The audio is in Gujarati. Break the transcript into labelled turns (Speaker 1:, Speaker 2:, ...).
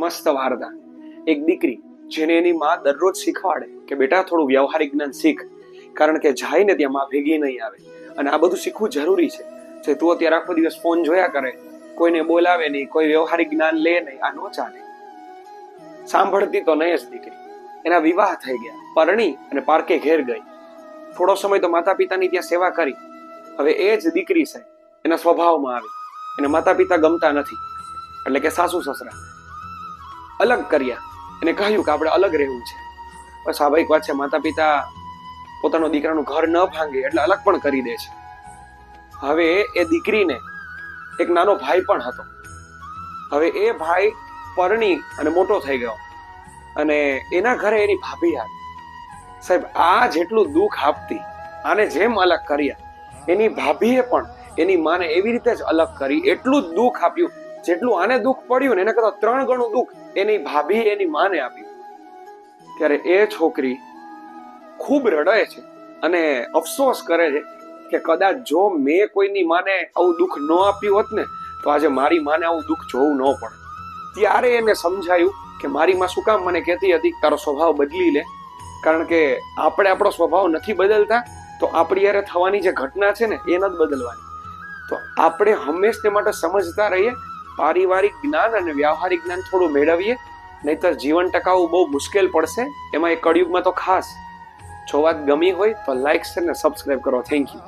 Speaker 1: મસ્ત વાર્તા. એક દીકરી જેને એની માં દરરોજ શીખવાડે કે બેટા થોડું વ્યવહારિક જ્ઞાન શીખ, કારણ કે જાય ને ત્યાં માં ભેગી નહીં આવે અને આ બધું શીખવું જરૂરી છે. જે તું અત્યારે આખો દિવસ ફોન જોયા કરે, કોઈને બોલાવે નહીં, કોઈ વ્યવહારિક જ્ઞાન લે નહીં, આ નો ચાલે. સાંભળતી તો નહીં જ દીકરી. એના વિવાહ થઈ ગયા, પરણી અને પારકે ઘેર ગઈ. થોડો સમય તો માતા પિતાની ત્યાં સેવા કરી. હવે એ જ દીકરી છે એના સ્વભાવમાં આવી. એને માતા પિતા ગમતા નથી, એટલે કે સાસુ સસરા અલગ કર્યા. એને કહ્યું કે આપણે અલગ રહેવું છે. સ્વાભાવિક વાત છે, માતા પિતા પોતાનો દીકરાનું ઘર ન ભાંગે એટલે અલગ પણ કરી દે છે. હવે એ દીકરીને એક નાનો ભાઈ પણ હતો. હવે એ ભાઈ પરણી અને મોટો થઈ ગયો અને એના ઘરે એની ભાભી આવી. સાહેબ, આ જેટલું દુઃખ આપતી, આને જેમ અલગ કર્યા, એની ભાભીએ પણ એની માને એવી રીતે જ અલગ કરી. એટલું જ દુઃખ આપ્યું જેટલું આને દુઃખ પડ્યું ને એના કરતા 3 ગણું દુઃખ એની ભાભી એની માને આપ્યું. ત્યારે એ છોકરી ખૂબ રડે છે અને અફસોસ કરે છે કે કદાચ જો મેં કોઈની માને આવું દુઃખ ન આપ્યું હોત ને તો આજે મારી માને આવું દુઃખ જોવું ન પડે. ત્યારે એને સમજાયું કે મારી માં શું કામ મને કહેતી હતી તારો સ્વભાવ બદલી લે, કારણ કે આપણે આપણો સ્વભાવ નથી બદલતા તો આપણી યારે થવાની જે ઘટના છે ને એ નથી બદલવાની. તો આપણે હંમેશા માટે સમજતા રહીએ, પારિવારિક જ્ઞાન અને વ્યવહારિક જ્ઞાન થોડું મેળવીએ, નહીતર જીવન ટકાવવું બહુ મુશ્કેલ પડશે. એમાં એ કળિયુગમાં તો ખાસ. જો વાત ગમી હોય તો લાઈક અને સબસ્ક્રાઇબ કરો. Thank you.